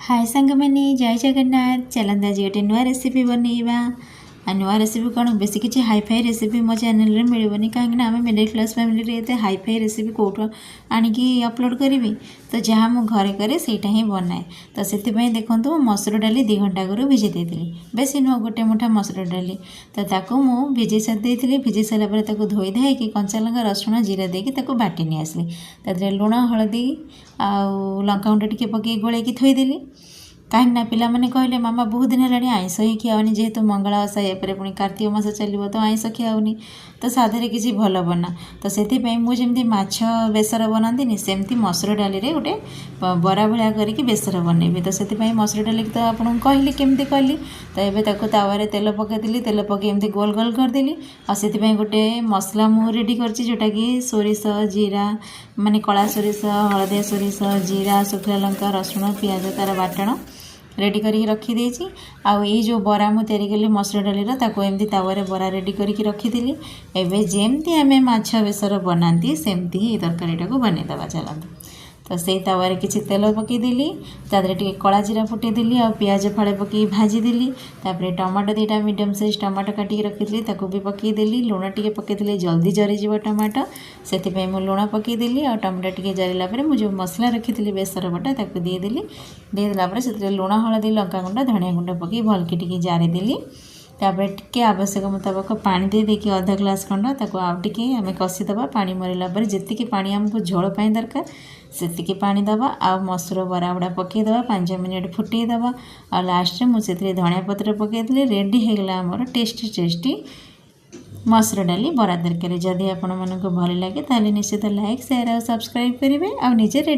हाय सांग मैंने जय जगन्नाथ चलता आज गोटे नुआ रेसिपी बनइबा नुआ रेसिपी कौन बेस किसी हाईफाई रेसिपी मो चैनल रे मिलबनी कहीं आम मिडिल क्लास फैमिली एत हाईफाई रेसिपी कौटू आणिकी अपलोड करी तो जहाँ मु घरे करे सेटा ही बनाए तो से देखो मसूर डाली 2 घंटा आगु भिजे देती बेस नुह गोटे मुठा मसूर डाली तो ताकू मु भिजे सारी भिजे सारापर धोई धाई कंचा लंका रसुण जीरा देकी बाटी नहीं आसली तादे लुण हलदी आउ लंका गुंड टे पकई गोलैकी थोईदेली कहीं पिला मैंने कहले मामा बहुत दिन है आईष ही खाओनी जेहेतु मंगला ओषा या पुणी कार्तिक मास चलो तो आईष खाओनी तो साधारे किसी भल बना तो से मुझे माछ बेसर बनाती सेमती मसूर डाली गोटे बरा भाया करके बेसर बनइबी तो से मसूर डाली तो आपको कहली केमती कली तो ये तावे तेल पकईदी तेल पकई एमती गोल गोल करदेली आ गोटे मसला मु रेडी करची जोटा कि सोरिष जीरा माने कला सोरिष हलदिया सोरिष जीरा शुखला लंका रसुण पियाज तार बाटण रेडी करके रखीदे आउ ये जो बरा मु तैयारी कली मसूर डाली एमती तावे बरा रेडी करके रखीदी एवं जमती आम माछ बेसर बनाती सेमती ही तरकारीटा को बनईदे चलते तो से तावे किसी तेल पकईदेली तादे टे कला जीरा फुटेदेली आ पियाज फाड़े पकई भाजीदेली तापर टमाटो 2टा मीडियम साइज टमाटो काटिक रखी भी पकईदेली लुण टे पकईदेली जल्दी जरीज टमाटो से मुझे लुण पकईदेली आ टमाटो टे जरीला मुझे मसला रखी बेसर बटा देदेली देदेला से लुण हलदी लंका गुंड धनिया गुंड पकई भलकी टे जारीदेली तापर टे आवश्यक मुताबक पानी दे देखिए अधा ग्लास खंड ताको आउटे आम कषिदबा पानी मरला जितकी पानी आमको झोल दरकार से पानी दबा आ मसूर बरा गुड़ा पकईदबा 5 मिनिट फुटेदबा आ लास्ट मुझे धनिया पत्र पकईदेली रेडी होगला आमर टेस्टी टेस्टी मसूर डाली बरा तरकारी जदि आपण मानक भल लगे ताले निश्चित लाइक शेयर और सब्सक्राइब करेंगे आ निजे